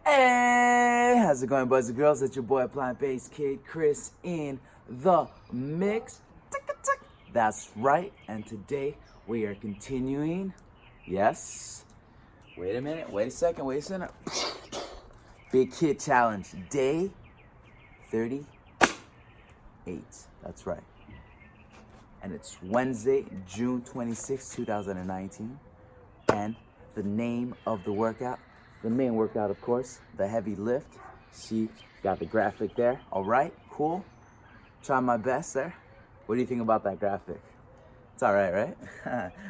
Hey, how's it going, boys and girls? It's your boy, Plant-Based Kid Chris, in the mix. That's right, and today we are continuing. Yes. Wait a minute. Wait a second. Big Kid Challenge, day 38. That's right. And it's Wednesday, June 26, 2019. And the name of the workout, the main workout, of course, the heavy lift. See, got the graphic there. All right, cool. Try my best there. What do you think about that graphic? It's all right, right?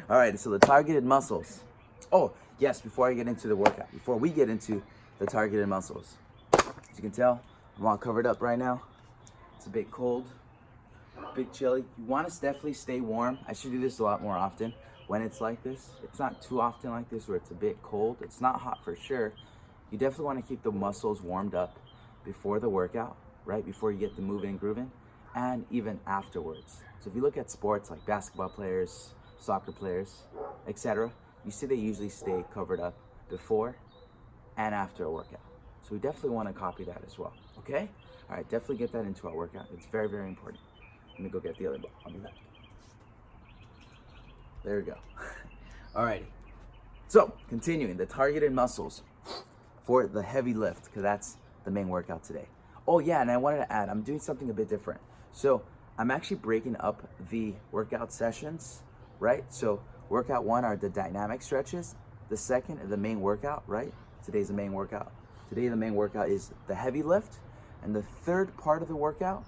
All right, so the targeted muscles. Oh, yes, before we get into the targeted muscles. As you can tell, I'm all covered up right now. It's a bit cold, a bit chilly. You want to definitely stay warm. I should do this a lot more often when it's like this. It's not too often like this where it's a bit cold. It's not hot for sure. You definitely want to keep the muscles warmed up before the workout, right? Before you get the moving and grooving, and even afterwards. So if you look at sports like basketball players, soccer players, etc., you see they usually stay covered up before and after a workout. So we definitely want to copy that as well, okay? All right, definitely get that into our workout. It's very, very important. Let me go get the other ball. I'll be back. There we go. Alrighty. So, continuing, the targeted muscles for the heavy lift, because that's the main workout today. Oh yeah, and I wanted to add, I'm doing something a bit different. So, I'm actually breaking up the workout sessions, right? So, workout one are the dynamic stretches. The second, the main workout, right? Today's the main workout. Today, the main workout is the heavy lift. And the third part of the workout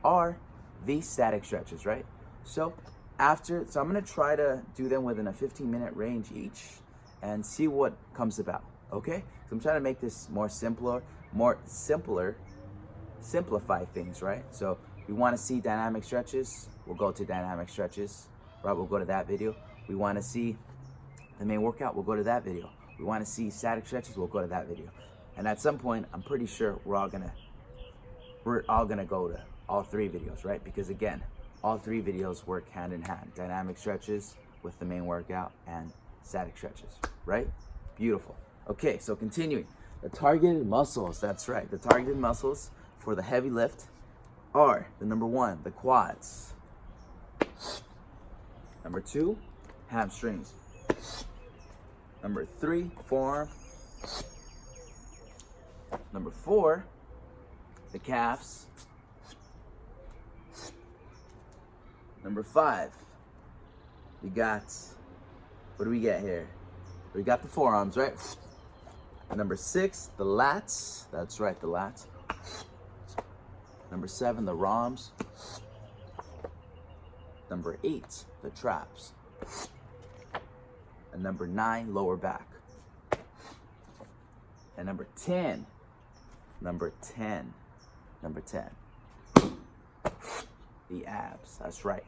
are the static stretches, right? So I'm gonna try to do them within a 15-minute range each and see what comes about, okay? So I'm trying to make this more simpler, simplify things, right? So we wanna see dynamic stretches, we'll go to dynamic stretches, right? We'll go to that video. We wanna see the main workout, we'll go to that video. We wanna see static stretches, we'll go to that video. And at some point, I'm pretty sure we're all gonna go to all three videos, right? Because again, all three videos work hand in hand. Dynamic stretches with the main workout and static stretches, right? Beautiful. Okay, so continuing. The targeted muscles, that's right. The targeted muscles for the heavy lift are the number one, the quads. Number two, hamstrings. Number three, forearm. Number four, the calves. Number five, we got, what do we get here? We got the forearms, right? Number six, the lats. That's right, the lats. Number seven, the ROMs. Number eight, the traps. And number nine, lower back. And number 10, the abs. That's right.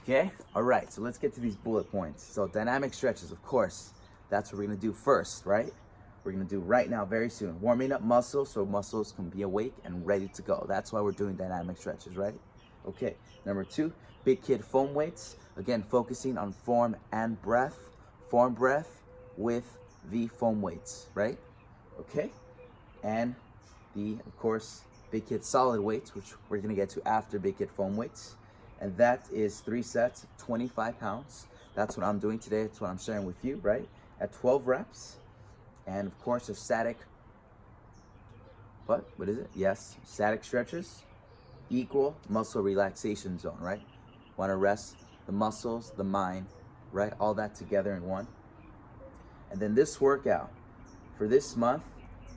Okay? All right, so let's get to these bullet points. So dynamic stretches, of course, that's what we're gonna do first, right? We're gonna do right now, very soon. Warming up muscles so muscles can be awake and ready to go. That's why we're doing dynamic stretches, right? Okay, number two, big kid foam weights. Again, focusing on form and breath. Form breath with the foam weights, right? Okay, and of course, big kid solid weights, which we're gonna get to after big kid foam weights. And that is 3 sets, 25 pounds. That's what I'm doing today. That's what I'm sharing with you, right? At 12 reps. And of course, a static, what is it? Yes, static stretches equal muscle relaxation zone, right? Wanna rest the muscles, the mind, right? All that together in one. And then this workout for this month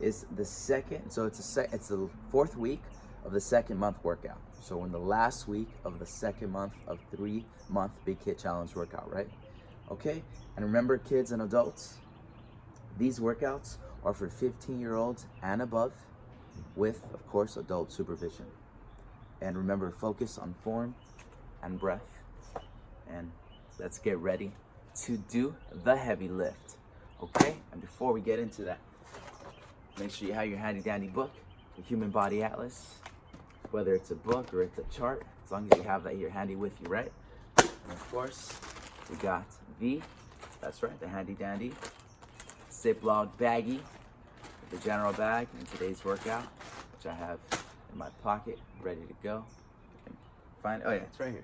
is the second, so it's the fourth week of the second month workout. So we're in the last week of the second month of 3-month Big Kid Challenge workout, right? Okay, and remember, kids and adults, these workouts are for 15-year-olds and above with, of course, adult supervision. And remember, focus on form and breath. And let's get ready to do the heavy lift, okay? And before we get into that, make sure you have your handy dandy book, the Human Body Atlas, whether it's a book or it's a chart, as long as you have that here handy with you, right? And of course, we got the handy dandy Ziploc baggie the general bag in today's workout, which I have in my pocket, ready to go. Oh yeah, it's right here.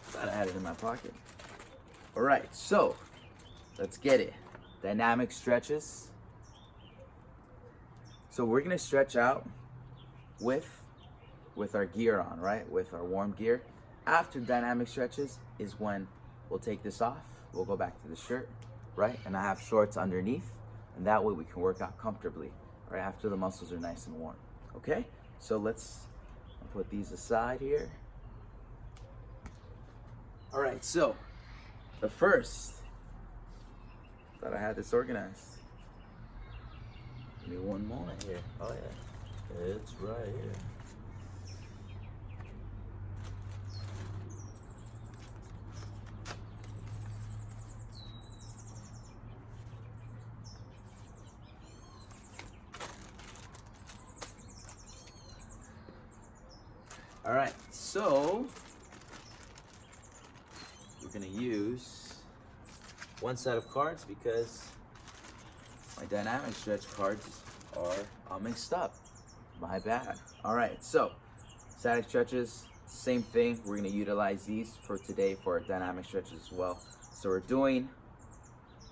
Thought I had it in my pocket. All right, so let's get it. Dynamic stretches. So we're gonna stretch out with our gear on, right? With our warm gear. After dynamic stretches is when we'll take this off. We'll go back to the shirt, right? And I have shorts underneath, and that way we can work out comfortably, right? After the muscles are nice and warm, okay? So let's put these aside here. All right, so the first, thought I had this organized. Give me one moment here. Oh yeah, it's right here. All right, so we're gonna use one set of cards because my dynamic stretch cards are all mixed up. My bad. All right, so static stretches, same thing. We're gonna utilize these for today for our dynamic stretches as well. So we're doing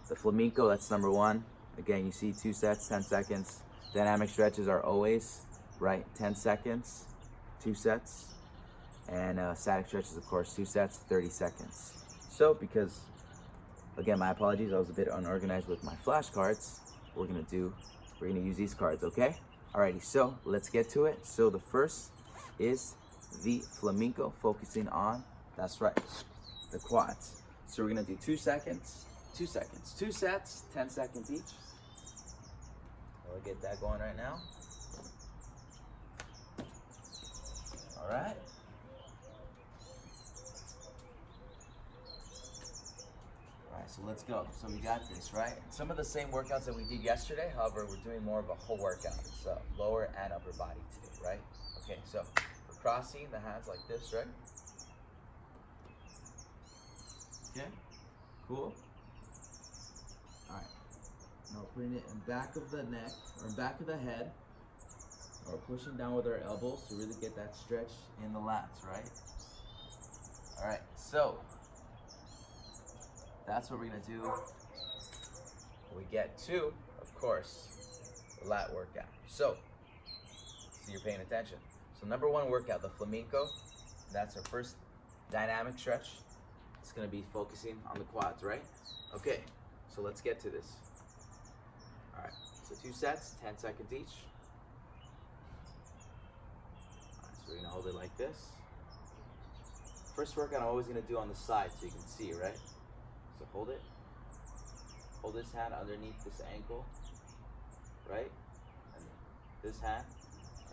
the flamenco, that's number one. Again, you see 2 sets, 10 seconds. Dynamic stretches are always, right, 10 seconds, 2 sets. And static stretches, of course, 2 sets, 30 seconds. So because, again, my apologies, I was a bit unorganized with my flashcards. We're gonna use these cards, okay? Alrighty, so let's get to it. So the first is the flamenco, focusing on, that's right, the quads. So we're gonna do 2 seconds, 2 seconds, 2 sets, 10 seconds each. I'll get that going right now. All right. So let's go. So we got this, right? Some of the same workouts that we did yesterday, however, we're doing more of a whole workout. It's lower and upper body today, right? Okay, so we're crossing the hands like this, right? Okay, cool. All right, now we're putting it in back of the neck, or back of the head, or pushing down with our elbows to really get that stretch in the lats, right? All right, so that's what we're gonna do. We get to, of course, the lat workout. So you're paying attention. So number one workout, the flamenco. That's our first dynamic stretch. It's gonna be focusing on the quads, right? Okay, so let's get to this. All right, so 2 sets, 10 seconds each. All right, so we're gonna hold it like this. First workout I'm always gonna do on the side so you can see, right? So hold it. Hold this hand underneath this ankle, right? And this hand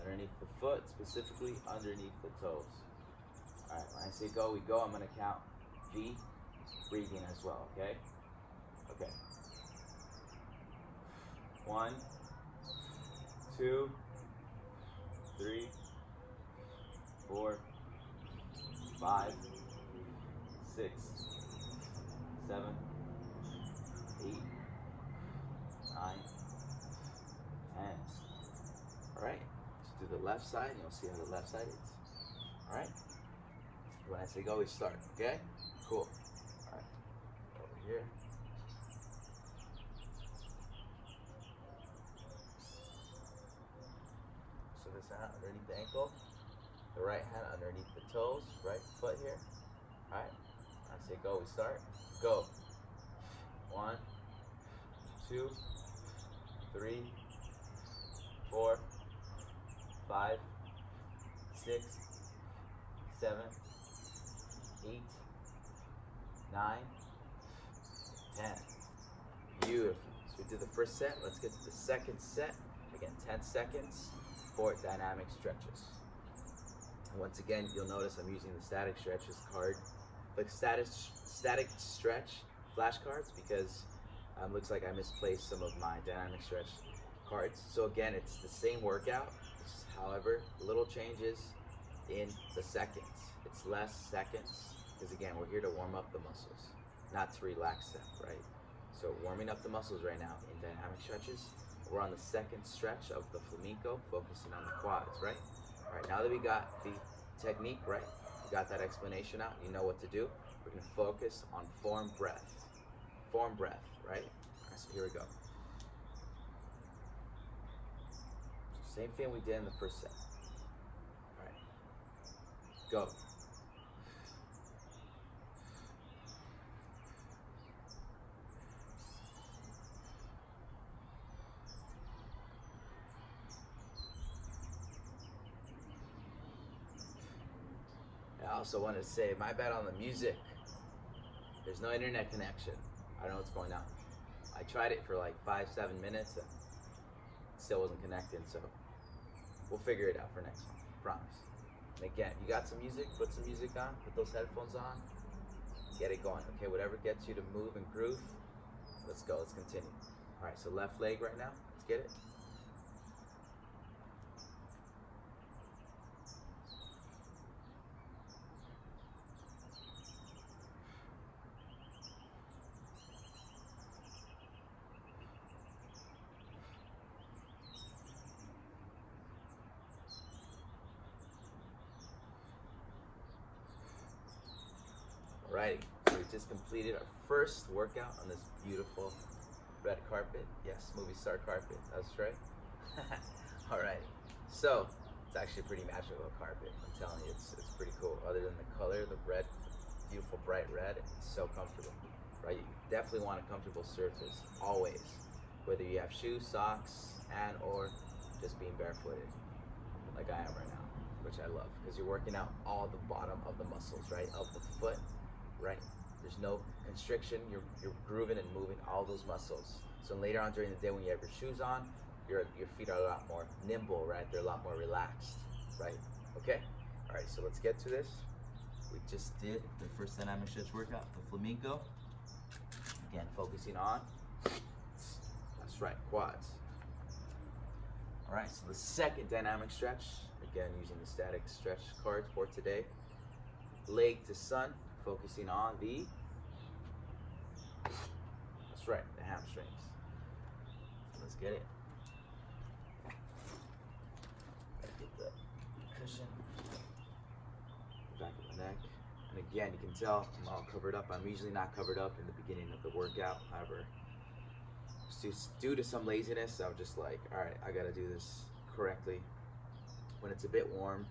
underneath the foot, specifically underneath the toes. All right, when I say go, we go. I'm gonna count V, breathing as well, okay? Okay. 1, 2, 3, 4, 5, 6, 7, 8, 9, 10. All right, let's do the left side, and you'll see how the left side is. All right, when I say go, we start, okay? Cool. All right, over here. So this hand underneath the ankle, the right hand underneath the toes, right foot here. All right, when I say go, we start. Go. 1, 2, 3, 4, 5, 6, 7, 8, 9, 10. Beautiful. So we did the first set. Let's get to the second set. Again, 10 seconds for dynamic stretches. And once again, you'll notice I'm using the static stretches card, like static stretch flashcards, because looks like I misplaced some of my dynamic stretch cards. So again, it's the same workout, however, little changes in the seconds. It's less seconds, because again, we're here to warm up the muscles, not to relax them, right? So warming up the muscles right now in dynamic stretches, we're on the second stretch of the flamenco, focusing on the quads, right? All right, now that we got the technique, right? We got that explanation out, you know what to do. We're gonna focus on form breath. Form breath, right? All right, so here we go. So same thing we did in the first set. All right, go. I also want to say, my bad on the music. There's no internet connection. I don't know what's going on. I tried it for like 5-7 minutes and it still wasn't connecting, so we'll figure it out for next one, promise. And again, you got some music, put some music on, put those headphones on, get it going, okay? Whatever gets you to move and groove, let's go, let's continue. All right, so left leg right now, let's get it. Alrighty, so we just completed our first workout on this beautiful red carpet. Yes, movie star carpet, that's right. Alright, so it's actually a pretty magical carpet. I'm telling you, it's pretty cool. Other than the color, the red, beautiful bright red, it's so comfortable, right? You definitely want a comfortable surface, always. Whether you have shoes, socks, and or just being barefooted, like I am right now, which I love, because you're working out all the bottom of the muscles, right, of the foot. Right? There's no constriction. You're grooving and moving all those muscles. So later on during the day when you have your shoes on, your feet are a lot more nimble, right? They're a lot more relaxed, right? Okay? All right, so let's get to this. We just did the first dynamic stretch workout, the flamenco. Again, focusing on, that's right, quads. All right, so the second dynamic stretch, again, using the static stretch card for today. Leg to sun. Focusing on that's right, the hamstrings. Let's get it. Get the cushion, back of the neck. And again, you can tell I'm all covered up. I'm usually not covered up in the beginning of the workout. However, due to some laziness, I'm just like, all right, I gotta do this correctly. When it's a bit warm,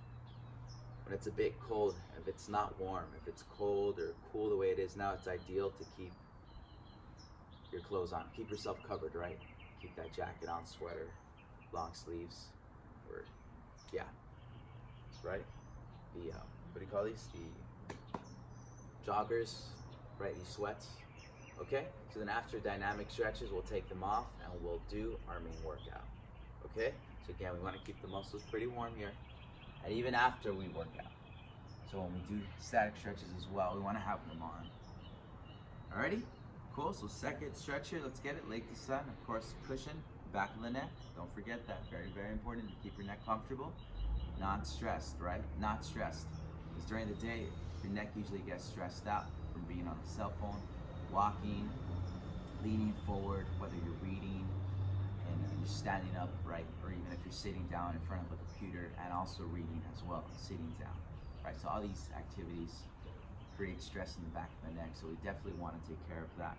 when it's a bit cold, if it's not warm, if it's cold or cool the way it is now, it's ideal to keep your clothes on. Keep yourself covered, right? Keep that jacket on, sweater, long sleeves, or yeah, right? The what do you call these? The joggers, right? These sweats. Okay. So then after dynamic stretches, we'll take them off and we'll do our main workout. Okay. So again, we want to keep the muscles pretty warm here. And even after we work out. So when we do static stretches as well, we want to have them on. Alrighty? Cool, so second stretch here, let's get it. Leg to sun, of course, cushion, back of the neck. Don't forget that, very, very important to keep your neck comfortable. Not stressed, right? Not stressed. Because during the day, your neck usually gets stressed out from being on the cell phone, walking, leaning forward, whether you're reading, and you're standing up, right? Or even if you're sitting down in front of a computer and also reading as well, sitting down, right? So all these activities create stress in the back of the neck, so we definitely want to take care of that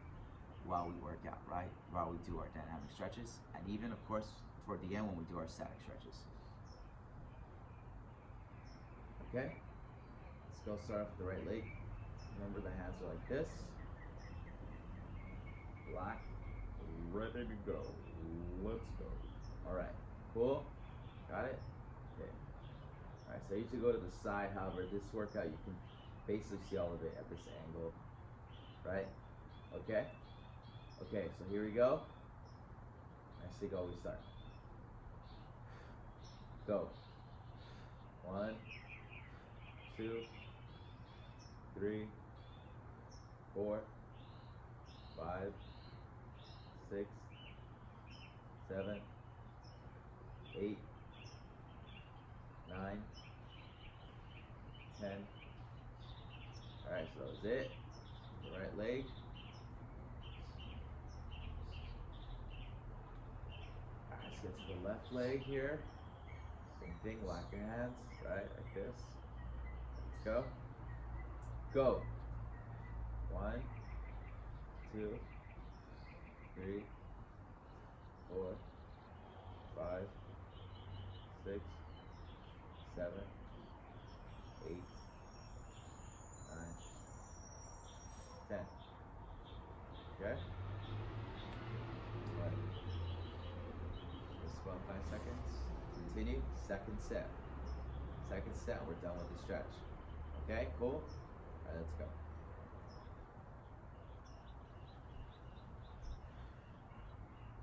while we work out, right? While we do our dynamic stretches, and even, of course, toward the end when we do our static stretches. Okay? Let's go start off with the right leg. Remember, the hands are like this. Lock. Ready to go. Let's go. Alright, cool. Got it? Okay. Alright, so I usually go to the side, however, this workout you can basically see all of it at this angle. Right? Okay? Okay, so here we go. Nicely go, we start. Go. 1, 2, 3, 4, 5, 6, 7, 8, 9, 10. Alright, so that's it. The right leg. get to the left leg here. Same thing, lock your hands, right, like this. Let's go. Go. 1, 2, 3, 4, 5, 6, 7, 8, 9, 10. Okay? Right. Just about 5 seconds. Continue. Second set. Second set, we're done with the stretch. Okay, cool? Alright, let's go.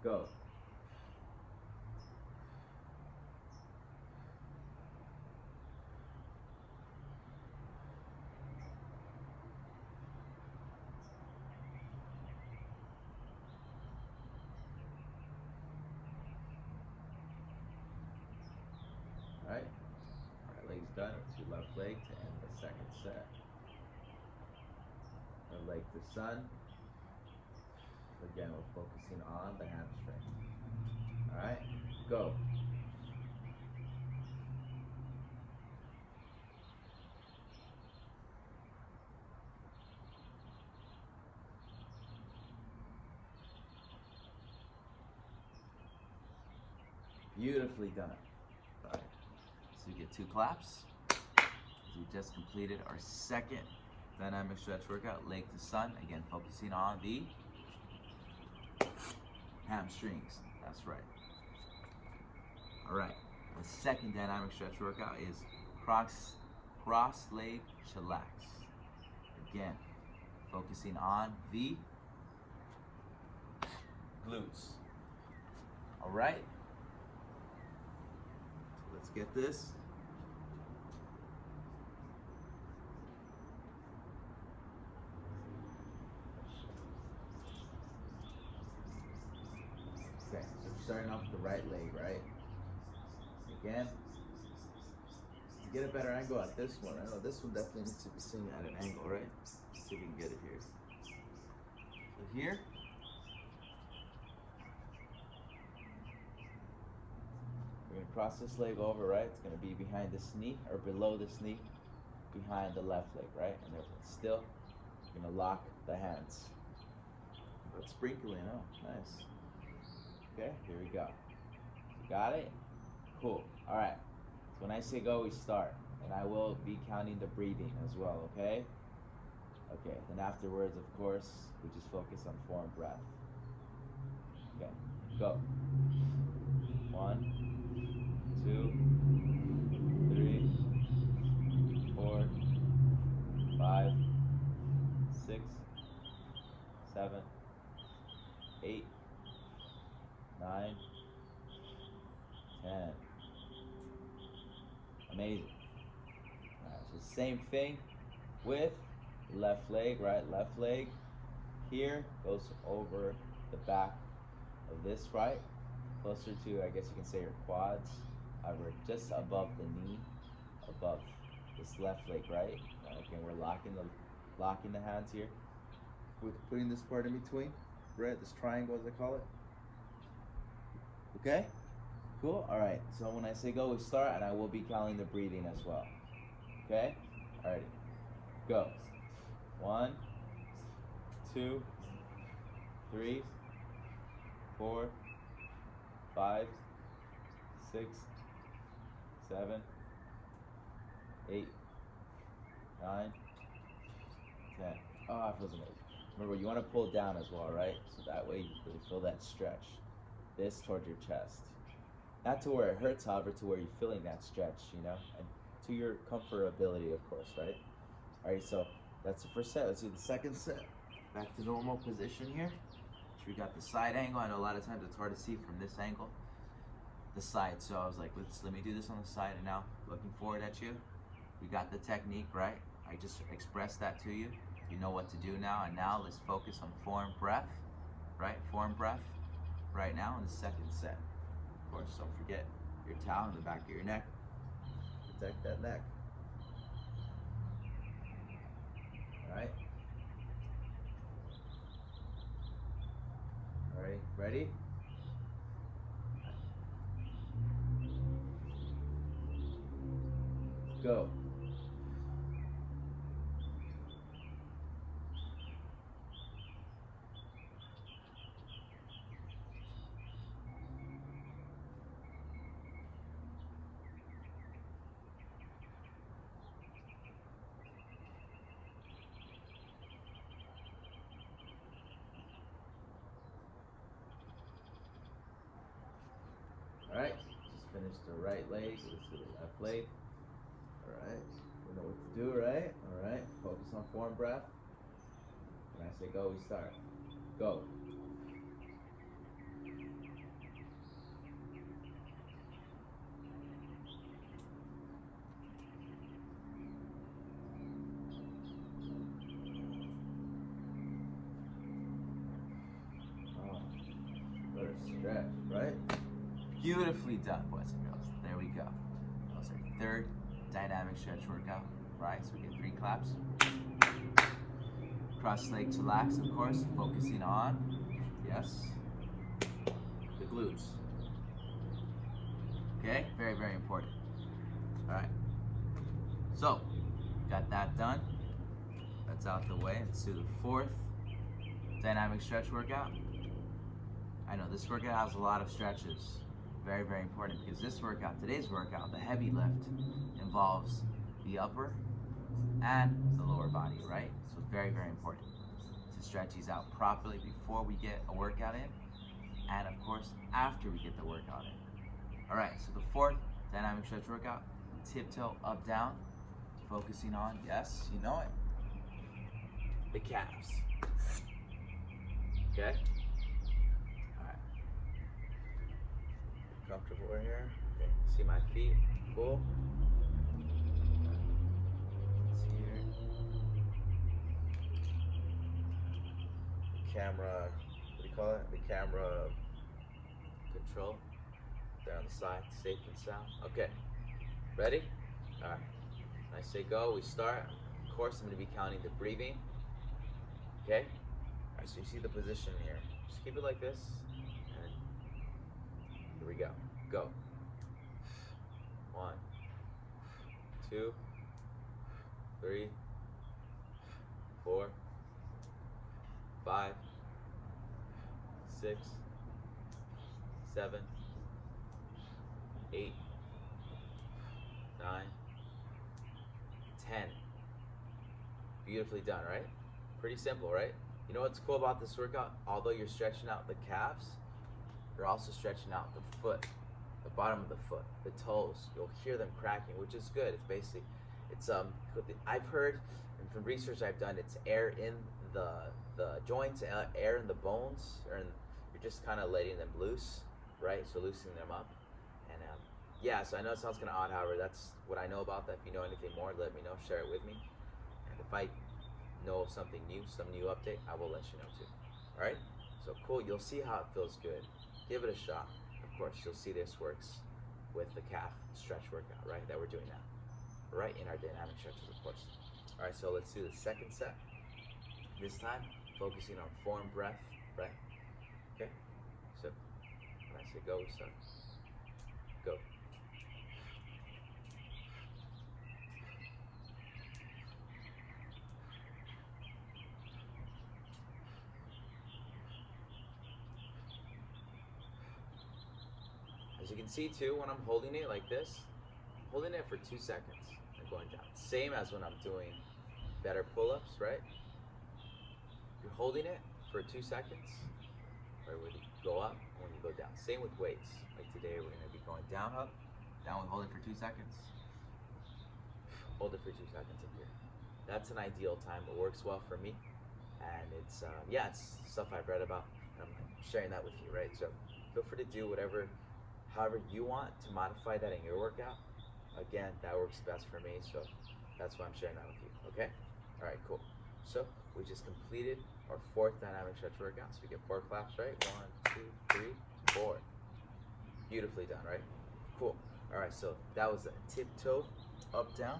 Go. Alright, right leg's done. It's your left leg to end the second set. Right leg to sun. Again, we're focusing on the hamstring. Alright, go. Beautifully done. Alright, so you get 2 claps. We just completed our second dynamic stretch workout, leg to sun. Again, focusing on the hamstrings. That's right. Alright, the second dynamic stretch workout is cross leg chillax. Again, focusing on the glutes. Alright, so let's get this. Okay, so we're starting off with the right leg, right? Again, to get a better angle at this one, I know this one definitely needs to be seen at an angle, right? Let's see if we can get it here. So here, we're gonna cross this leg over, right? It's gonna be behind this knee, or below this knee, behind the left leg, right? And then still, you're gonna lock the hands. But sprinkling, oh, nice. Okay, here we go. You got it? Cool. All right. So when I say go, we start. And I will be counting the breathing as well, okay? Okay, then afterwards, of course, we just focus on form breath. Okay, go. 1, 2, 3, 4, 5, 6, 7, 8, 9, 10. Amazing. Alright, so same thing with left leg, right? Left leg here goes over the back of this, right? Closer to, I guess you can say, your quads. However, just above the knee, above this left leg, right? Again, we're locking the hands here with putting this part in between, right? This triangle, as I call it. Okay? Cool? Alright, so when I say go, we start, and I will be counting the breathing as well. Okay? Alrighty. Go. 1, 2, 3, 4, 5, 6, 7, 8, 9, 10. Oh, it feels amazing. Remember, you want to pull down as well, right? So that way you really feel that stretch. This towards your chest. Not to where it hurts, however, to where you're feeling that stretch, you know? And to your comfortability, of course, right? Alright, so that's the first set. Let's do the second set. Back to normal position here. So we got the side angle. I know a lot of times it's hard to see from this angle. The side. So I was like, let me do this on the side, and now looking forward at you. We got the technique, right? I just expressed that to you. You know what to do now, and now let's focus on form breath, right? Form breath right now in the second set. Of course, don't forget your towel in the back of your neck. Protect that neck. All right. All right, ready? Go. Alright, just finished the right leg, let's do the left leg. Alright, we know what to do, right? Alright, focus on form breath. When I say go, we start. Go. Oh, what a stretch, right? Beautifully done, boys and girls. There we go. That was our third dynamic stretch workout. Right, so we get 3 claps. Cross leg chillax, of course, focusing on, yes, the glutes. Okay, very, very important. All right, so got that done. That's out the way. Let's do the 4th dynamic stretch workout. I know this workout has a lot of stretches. Very, very important because this workout, today's workout, the heavy lift, involves the upper and the lower body, right? So very, very important to stretch these out properly before we get a workout in, and of course, after we get the workout in. All right, so the 4th dynamic stretch workout, tiptoe up, down, focusing on, yes, you know it, the calves. Okay? All right. Comfortable right here. Okay, see my feet, cool. Camera, what do you call it? The camera control. There on the side, safe and sound. Okay, ready? All right, when I say go, we start. Of course, I'm gonna be counting the breathing. Okay? All right, so you see the position here. Just keep it like this. And here we go. Go. 1, 2, 3, 4, 5, 6, 7, 8, 9, 10. Beautifully done, right? Pretty simple, right? You know what's cool about this workout? Although you're stretching out the calves, you're also stretching out the foot, the bottom of the foot, the toes. You'll hear them cracking, which is good. It's basically, I've heard, and from research I've done, it's air in the joints, air in the bones, you're just kind of letting them loose, right? So loosening them up. And yeah, so I know it sounds kind of odd, however, that's what I know about that. If you know anything more, let me know, share it with me. And if I know of something new, some new update, I will let you know too. All right? So cool, you'll see how it feels good. Give it a shot. Of course, you'll see this works with the calf stretch workout, right? That we're doing now, right? In our dynamic stretches, of course. All right, so let's do the 2nd set. This time, focusing on form breath, right? Okay, so when I say go, we start. Go. As you can see too, when I'm holding it like this, I'm holding it for 2 seconds and going down. Same as when I'm doing better pull-ups, right? You're holding it for 2 seconds, right, when you go up and when you go down. Same with weights. Like today, we're gonna be going down, up, down, hold it for 2 seconds. Hold it for 2 seconds up here. That's an ideal time. It works well for me. And it's, yeah, it's stuff I've read about. And I'm sharing that with you, right? So feel free to do however you want to modify that in your workout. Again, that works best for me. So that's why I'm sharing that with you, okay? All right, cool. So we just completed our 4th dynamic stretch workout. So we get 4 claps, right? 1, 2, 3, 4. Beautifully done, right? Cool. All right, so that was a tiptoe up, down.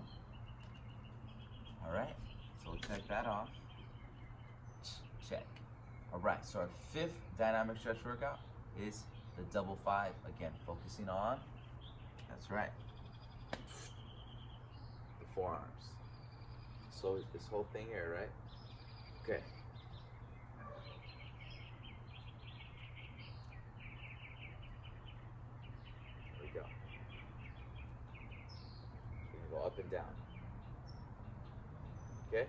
All right, so we'll check that off. Check. All right, so our 5th dynamic stretch workout is the double 5. Again, focusing on, that's right. forearms. So this whole thing here, right? Okay. Here we go. We're gonna go up and down. Okay?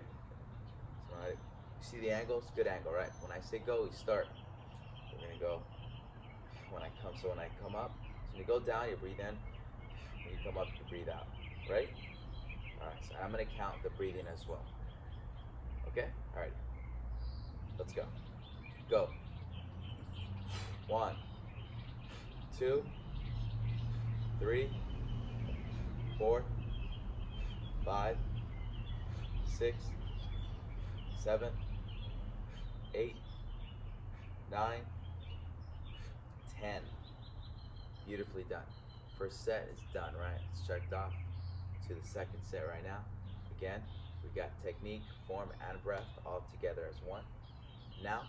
So you see the angle? It's a good angle, right? When I say go, we start. We're gonna go when I come up. So when you go down, you breathe in. When you come up, you breathe out. Right? Alright, so I'm gonna count the breathing as well. Okay? Alright. Let's go. Go. 1, 2, 3, 4, 5, 6, 7, 8, 9, 10. Beautifully done. First set is done, right? It's checked off. To the second set right now. Again, we got technique, form, and breath all together as one. Now,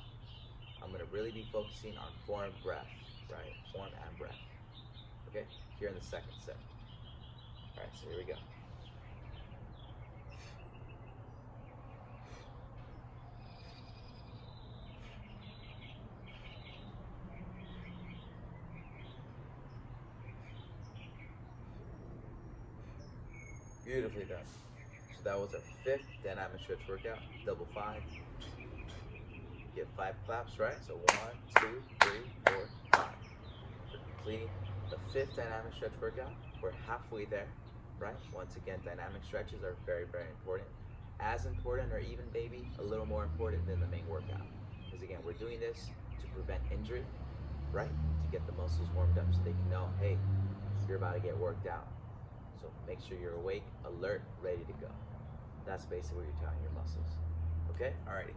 I'm gonna really be focusing on form, breath, right? Form and breath. Okay? Here in the second set. All right, so here we go. Beautifully done. So that was our 5th dynamic stretch workout, double 5. Get 5 claps, right? So 1, 2, 3, 4, 5. For completing the 5th dynamic stretch workout, we're halfway there, right? Once again, dynamic stretches are very, very important. As important, or even maybe a little more important than the main workout. Because again, we're doing this to prevent injury, right? To get the muscles warmed up so they can know, hey, you're about to get worked out. So make sure you're awake, alert, ready to go. That's basically what you're telling your muscles. Okay? Alrighty.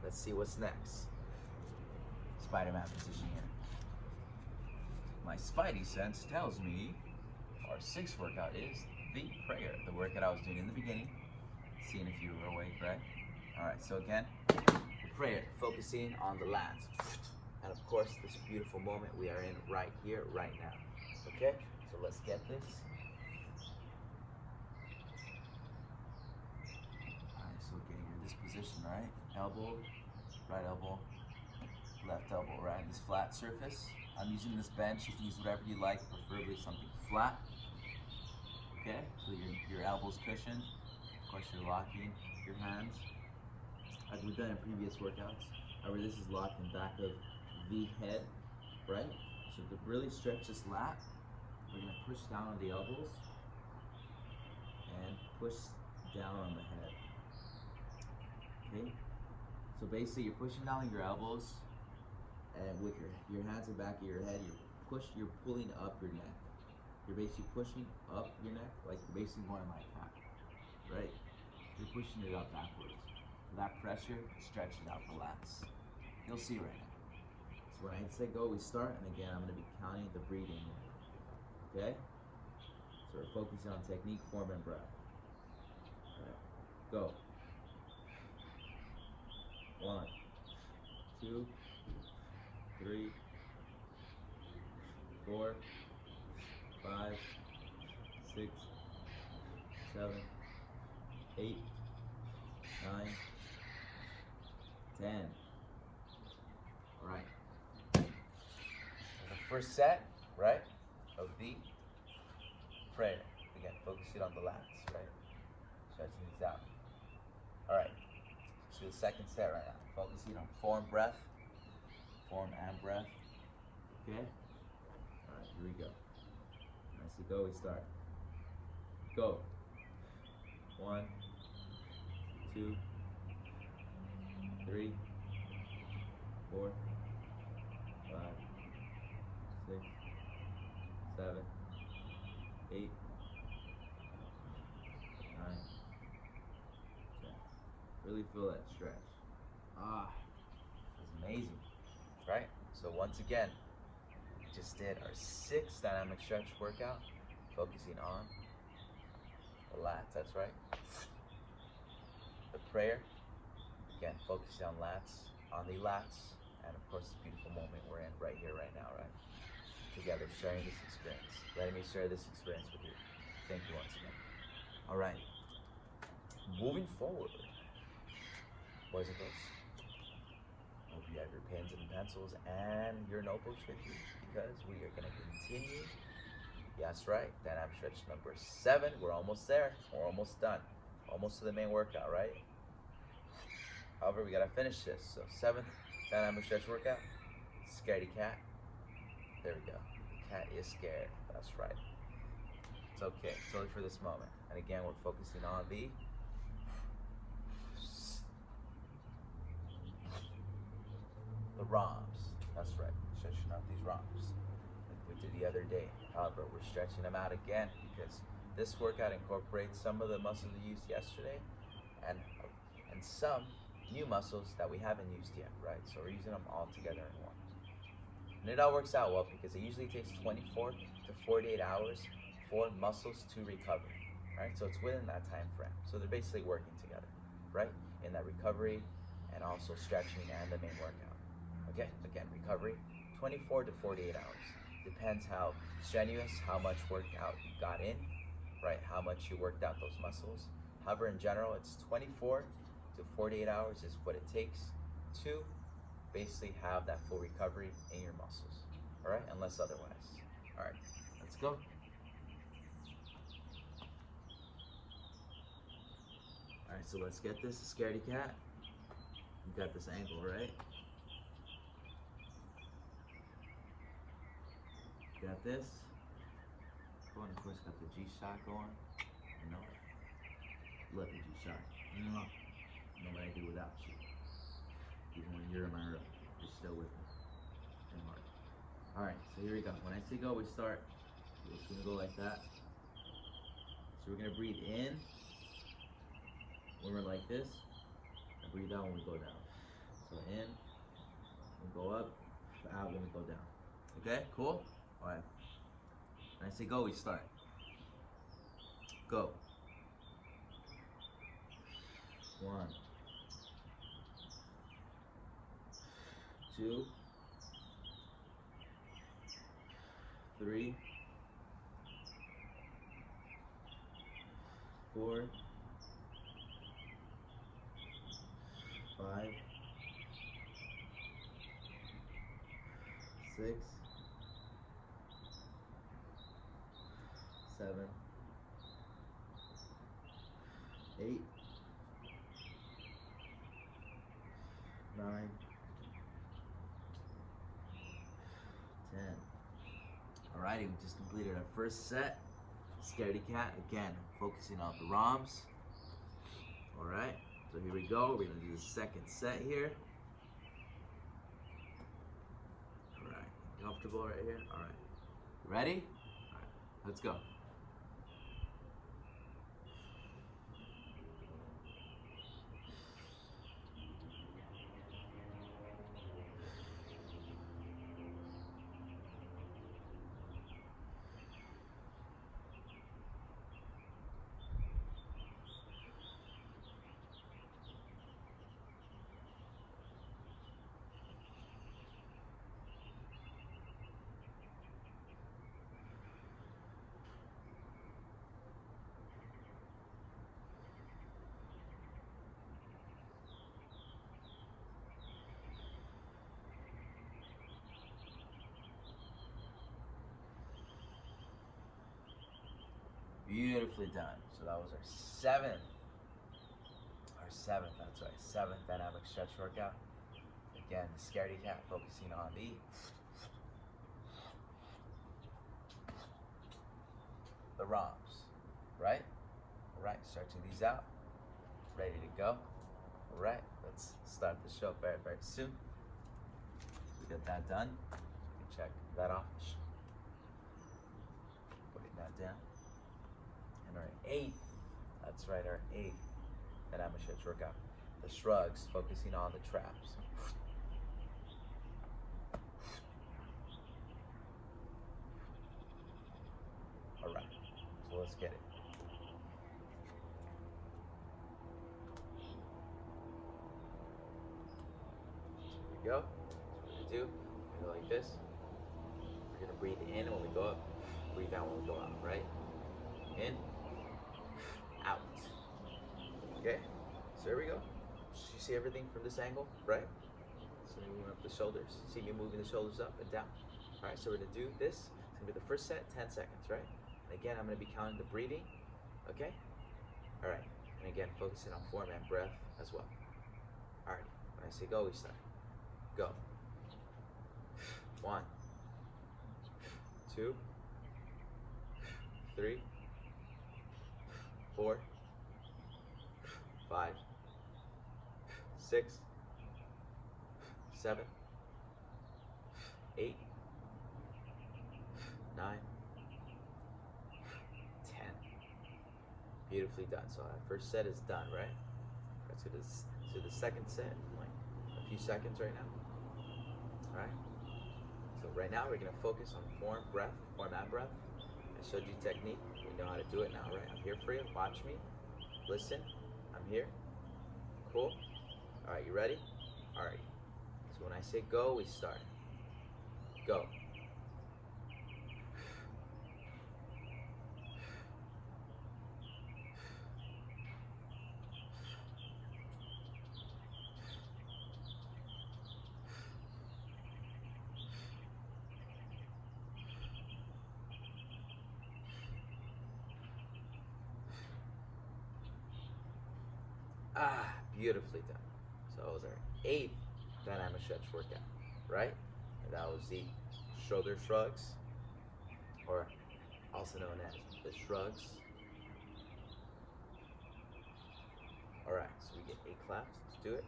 Let's see what's next. Spider-Man position here. My spidey sense tells me our 6th workout is the prayer. The workout I was doing in the beginning. Seeing if you were awake, right? Alright, so again, the prayer, focusing on the lats. And of course, this beautiful moment we are in right here, right now. Okay? So let's get this. Position, right? Elbow, right elbow, left elbow, right? This flat surface. I'm using this bench. You can use whatever you like, preferably something flat. Okay? So your elbow's cushioned. Of course, you're locking your hands. Like we've done in previous workouts. However, this is locked in back of the head, right? So to really stretch this lat, we're gonna push down on the elbows and push down on the head. Okay? So basically you're pushing down your elbows and with your hands in the back of your head, you're pulling up your neck. You're basically pushing up your neck, like you're basically going like that, right? You're pushing it up backwards. That pressure stretches out the lats. You'll see right now. So when I say go, we start, and again, I'm gonna be counting the breathing here, okay? So we're focusing on technique, form, and breath. All right, go. 1, 2, 3, 4, 5, 6, 7, 8, 9, 10. All right. The first set, right, of the prayer. Again, focusing on the lats, right? Stretching these out. All right. So the second set right now. Focusing on form, breath. Form and breath. Okay? All right, here we go. As we go, we start. Go. 1, 2, 3, 4, 5, 6, 7, 8, 9, 10. Really feel that stretch. It's amazing, right? So once again, we just did our 6th dynamic stretch workout, focusing on the lats, that's right. The prayer, again, focusing on the lats, and of course this beautiful moment we're in right here, right now, right? Together, sharing this experience. Letting me share this experience with you. Thank you once again. All right, moving forward, boys and girls, hope you have your pens and pencils and your notebooks with you because we are going to continue. Yes, right. Dynamic stretch number 7. We're almost there. We're almost done. Almost to the main workout, right? However, we got to finish this. So 7th dynamic stretch workout. Scaredy cat. There we go. The cat is scared. That's right. It's okay. It's only for this moment. And again, we're focusing on the ROMs. That's right. Stretching out these ROMs like we did the other day. However, we're stretching them out again because this workout incorporates some of the muscles we used yesterday and some new muscles that we haven't used yet, right? So we're using them all together in one. And it all works out well because it usually takes 24 to 48 hours for muscles to recover, right? So it's within that time frame. So they're basically working together, right? In that recovery and also stretching and the main workout. Okay, again, recovery, 24 to 48 hours. Depends how strenuous, how much workout you got in, right? How much you worked out those muscles. However, in general, it's 24 to 48 hours is what it takes to basically have that full recovery in your muscles, all right? Unless otherwise. All right, let's go. All right, so let's get this, scaredy cat. You got this ankle, right? Got this. Going, of course, got the G-Shock going. You know it. Love the G-Shock. Know what I do without you. Even when you're in my room, you're still with me. And hard. Alright, so here we go. When I say go, we start. We're just gonna go like that. So we're gonna breathe in when we're like this, and breathe out when we go down. So in, we go up, out when we go down. Okay, cool? Alright. When I say go, we start. Go. 1, 2, 3, 4, 5, 6, 7, 8, 9, 10. Alrighty, we just completed our first set. Scaredy cat, again, focusing on the ROMs. Alright, so here we go. We're gonna do the second set here. Alright, comfortable right here? Alright. Ready? Alright, let's go. Beautifully done. So that was our seventh, that's right, 7th dynamic stretch workout. Again, the scaredy cat focusing on the ROMs, right? All right, stretching these out, ready to go. All right, let's start the show very, very soon. We got that done. We can check that off. Putting that down. And our 8th, that's right, our 8th dynamic stretch workout. The shrugs, focusing on the traps. All right, so let's get it. Here we go. That's what we do. We go like this. We're gonna breathe in when we go up, breathe out when we go out, right? In, out. Okay, so here we go. You see everything from this angle, right? So we move up the shoulders. See me moving the shoulders up and down. All right, so we're gonna do this. It's gonna be the first set, 10 seconds, right? And again, I'm gonna be counting the breathing, okay? All right, and again, focusing on form and breath as well. All right, when I say go, we start. Go. 1, 2, 3, 4, 5, 6, 7, 8, 9, 10. Beautifully done. So that first set is done, right? Let's do this. So the second set, like a few seconds right now. All right. So right now we're gonna focus on form and breath. I showed you technique. We know how to do it now, right? I'm here for you. Watch me. Listen. I'm here. Cool. All right. You ready? All right. So when I say go, we start. Go. Beautifully done. So that was our 8th dynamic stretch workout, right? And that was the shoulder shrugs, or also known as the shrugs. All right, so we get 8 claps. Let's do it.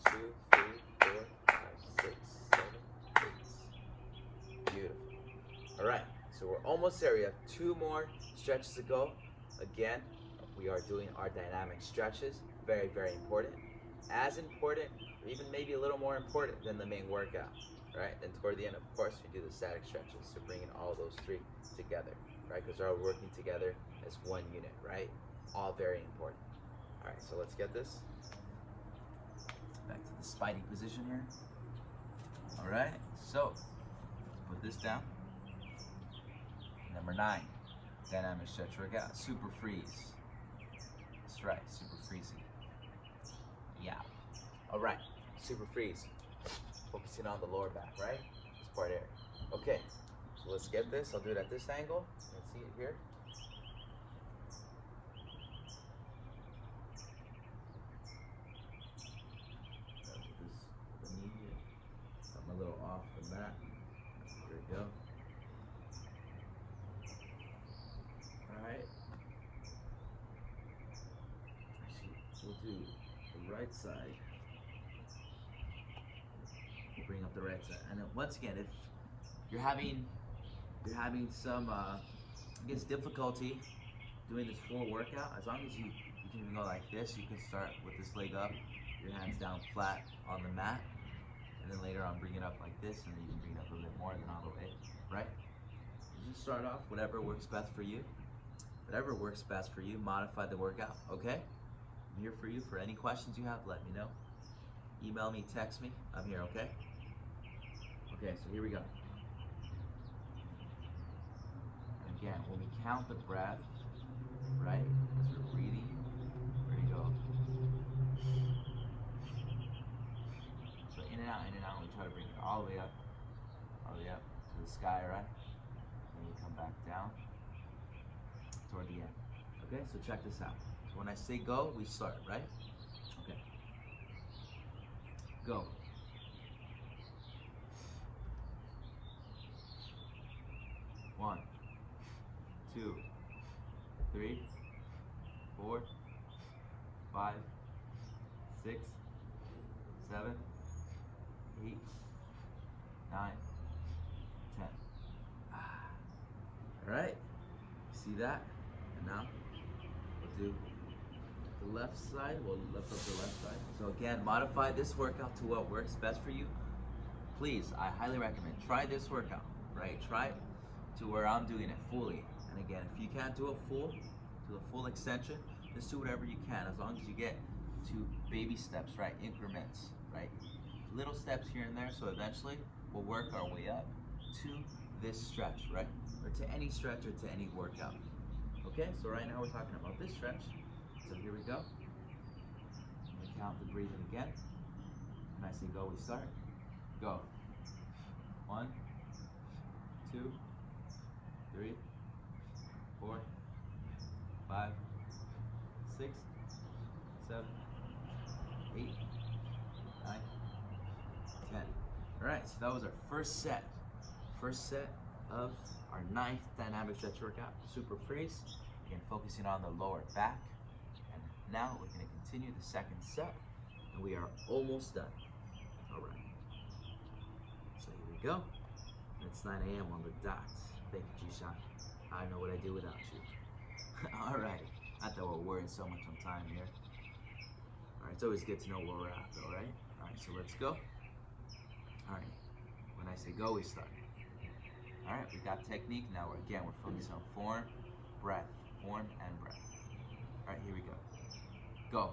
1, 2, 3, 4, 5, 6, 7, 8. Beautiful. All right, so we're almost there. We have 2 more stretches to go. Again, we are doing our dynamic stretches. Very, very important. As important, or even maybe a little more important than the main workout, right? And toward the end, of course, we do the static stretches. So bringing all those 3 together, right? Because they're all working together as one unit, right? All very important. All right, so let's get this. Back to the Spidey position here. All right, so put this down. Number 9, dynamic stretch workout, super freeze. That's right, super freezy. Yeah. All right, super freeze. Focusing on the lower back, right? This part here. Okay, so let's get this. I'll do it at this angle. Let's see it here. The knee here. Something a little off the mat. There we go. All right. Actually, we'll do the right side. We'll bring up the right side, and then once again, if you're having some I guess difficulty doing this full workout, as long as you can even go like this, you can start with this leg up, your hands down flat on the mat, and then later on bring it up like this, and then you can bring it up a little bit more than all the way, right? You just start off whatever works best for you. Whatever works best for you, modify the workout, okay? I'm here for you. For any questions you have, let me know. Email me, text me. I'm here, okay? Okay, so here we go. And again, when we count the breath, right, as we're breathing, where you go. So in and out, we try to bring it all the way up to the sky, right? Then we come back down toward the end. Okay, so check this out. So when I say go, we start, right? Okay. Go. One, 2, 3, 4, 5, 6, 7, 8, 9, 10. All right. See that? And now we'll do the left side. We'll lift up the left side. So again, modify this workout to what works best for you. Please, I highly recommend try this workout, right? Try it to where I'm doing it fully. And again, if you can't do it full, do a full extension, just do whatever you can, as long as you get to baby steps, right? Increments, right? Little steps here and there, so eventually we'll work our way up to this stretch, right? Or to any stretch or to any workout. Okay, so right now we're talking about this stretch. So here we go. count the breathing again. When I say go, we start. Go. 1, 2, 3, 4, 5, 6, 7, 8, 9, 10. All right, so that was our first set. First set of our 9th dynamic stretch workout, super freeze. Again, focusing on the lower back. And now we're gonna continue the second set, and we are almost done. All right. So here we go. It's 9 a.m. on the dot. Thank you, G-Shot. I know what I do without you. Alrighty. Not that we're worrying so much on time here. Alright, it's always good to know where we're at though, right? Alright, so let's go. Alright. When I say go, we start. Alright, we got technique. Now we're focusing on form, breath, form, and breath. Alright, here we go. Go.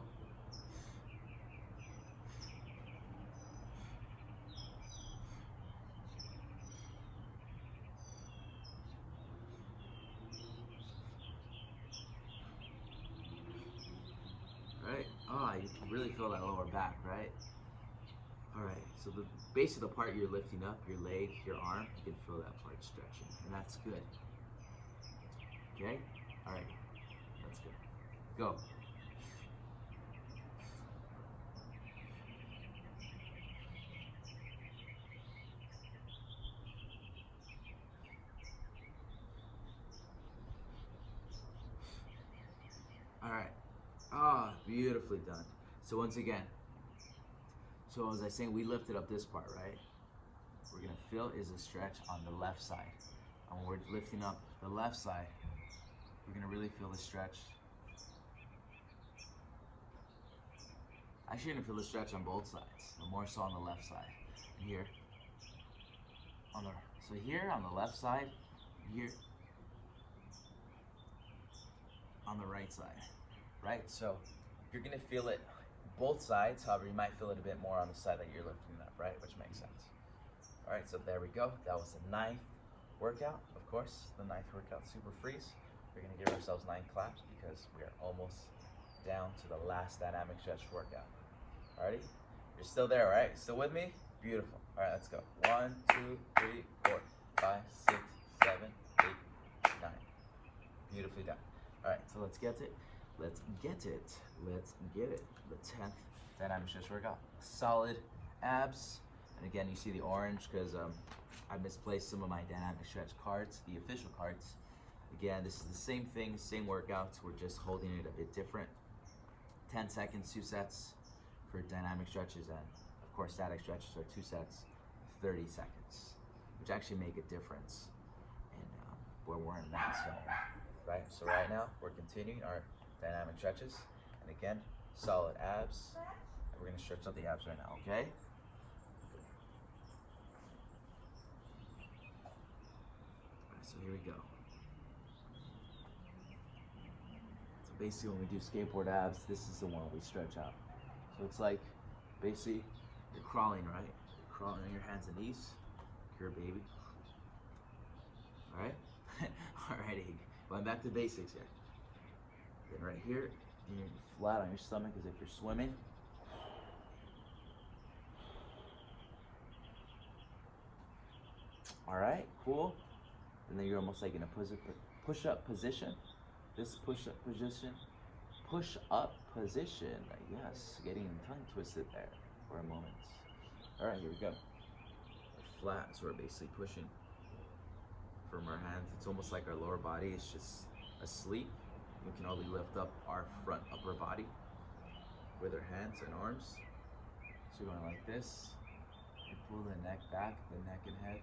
Right? Ah, you can really feel that lower back, right? Alright, so the base of the part you're lifting up, your leg, your arm, you can feel that part stretching, and that's good. Okay? Alright, let's go. Go. Alright. Ah, beautifully done. So once again, so as I was saying, we lifted up this part, right? We're gonna feel is a stretch on the left side. And when we're lifting up the left side, we're gonna really feel the stretch. Actually, you're gonna feel the stretch on both sides, but more so on the left side. Here, so here on the left side, here on the right side, right? So you're gonna feel it both sides. However, you might feel it a bit more on the side that you're lifting up, right? Which makes sense. All right, so there we go. That was the 9th workout, of course. The 9th workout, super freeze. We're gonna give ourselves 9 claps because we are almost down to the last dynamic stretch workout. Alrighty, you're still there, right? Still with me? Beautiful. All right, let's go. 1, 2, 3, 4, 5, 6, 7, 8, 9. Beautifully done. All right, so let's get it. Let's get it. Let's get it. The 10th dynamic stretch workout. Solid abs. And again, you see the orange because I misplaced some of my dynamic stretch cards, the official cards. Again, this is the same thing, same workouts. We're just holding it a bit different. 10 seconds, 2 sets for dynamic stretches, and of course static stretches are 2 sets, 30 seconds, which actually make a difference in where we're in that zone, right? So right now, we're continuing our dynamic stretches, and again, solid abs, and we're gonna stretch out the abs right now, okay? All right, so here we go. So basically when we do skateboard abs, this is the one we stretch out. So it's like, basically, you're crawling, right? You're crawling on your hands and knees. You're a baby. All right? Alrighty, going back to basics here. Then right here, you're flat on your stomach as if you're swimming. All right, cool. And then you're almost like in a push-up position. This push-up position. Push-up position. Yes, getting tongue twisted there for a moment. All right, here we go. We're flat, so we're basically pushing from our hands. It's almost like our lower body is just asleep. We can only lift up our front upper body with our hands and arms. So we're going like this. You pull the neck back, the neck and head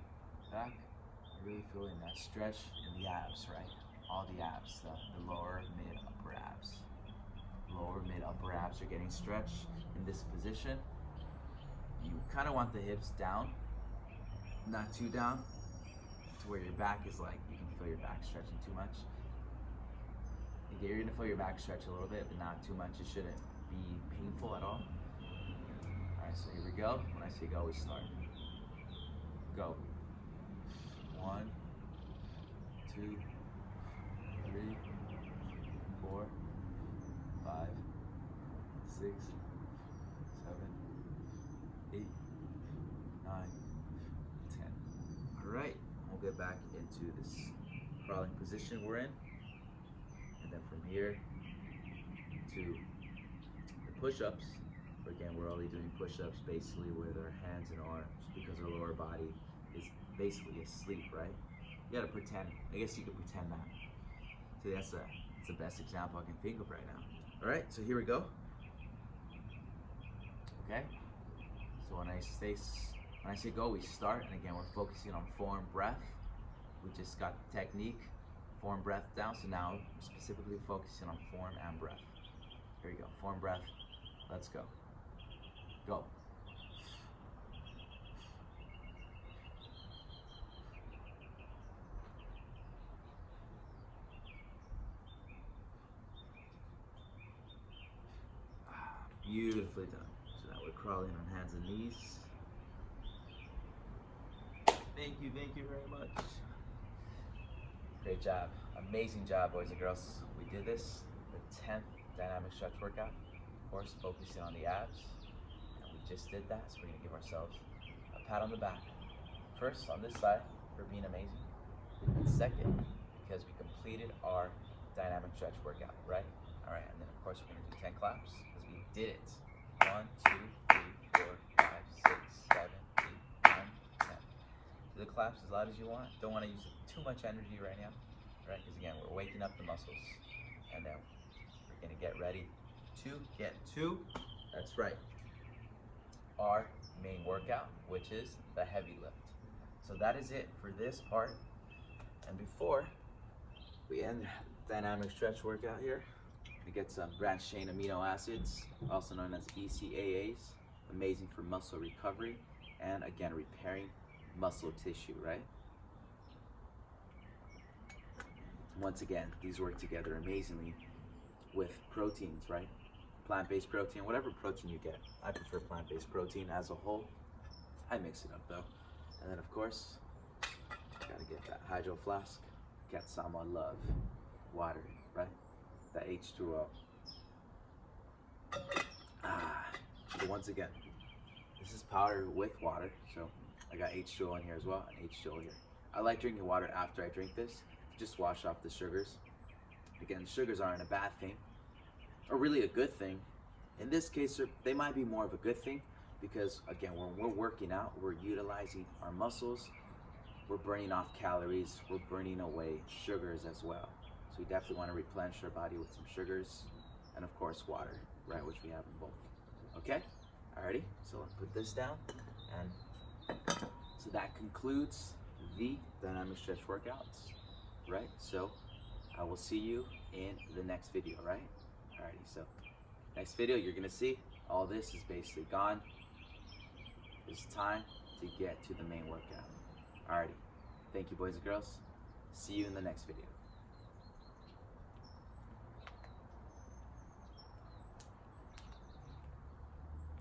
back. Really feeling that stretch in the abs, right? All the abs, the lower, mid, upper abs. Lower, mid, upper abs are getting stretched in this position. You kind of want the hips down, not too down, to where your back is like, you can feel your back stretching too much. You're gonna feel your back stretch a little bit, but not too much. It shouldn't be painful at all. All right, so here we go. When I say go, we start. Go. 1, 2, 3, 4, 5, 6, to this crawling position we're in. And then from here to the push-ups. Again, we're only doing push-ups basically with our hands and arms because our lower body is basically asleep, right? You gotta pretend. I guess you could pretend that. So that's the best example I can think of right now. All right, so here we go. Okay. So when I say go, we start, and again, we're focusing on form, breath. We just got technique, form, breath down. So now we're specifically focusing on form and breath. Here you go, form, breath. Let's go. Go. Beautifully done. So now we're crawling on hands and knees. Thank you very much. Great job. Amazing job, boys and girls. We did this, the 10th dynamic stretch workout. Of course, focusing on the abs. And we just did that, so we're gonna give ourselves a pat on the back. First, on this side, for being amazing. And second, because we completed our dynamic stretch workout, right? All right, and then of course, we're gonna do 10 claps, because we did it. 1, 2, 3, 4, 5, 6, 7, 8, 9, 10. Do the claps as loud as you want. Don't want to use too much energy right now, right? Because again, we're waking up the muscles, and then we're gonna get ready to get to, that's right, our main workout, which is the heavy lift. So that is it for this part. And before we end the dynamic stretch workout here, we get some branched chain amino acids, also known as BCAAs, amazing for muscle recovery and again repairing muscle tissue, right? Once again, these work together amazingly with proteins, right? Plant-based protein, whatever protein you get. I prefer plant-based protein as a whole. I mix it up though. And then of course, gotta get that hydro flask, get some on love, water, right? That H2O. So once again, this is powder with water, so I got H2O in here as well, and H2O here. I like drinking water after I drink this, just wash off the sugars. Again, sugars aren't a bad thing, or really a good thing. In this case, they might be more of a good thing, because again, when we're working out, we're utilizing our muscles, we're burning off calories, we're burning away sugars as well. So we definitely want to replenish our body with some sugars, and of course water, right, which we have in both. Okay, alrighty, so I'll put this down, and so that concludes the dynamic stretch workouts, right? So I will see you in the next video, right? Alrighty, so next video you're gonna see all this is basically gone. It's time to get to the main workout. Alrighty, thank you boys and girls. See you in the next video.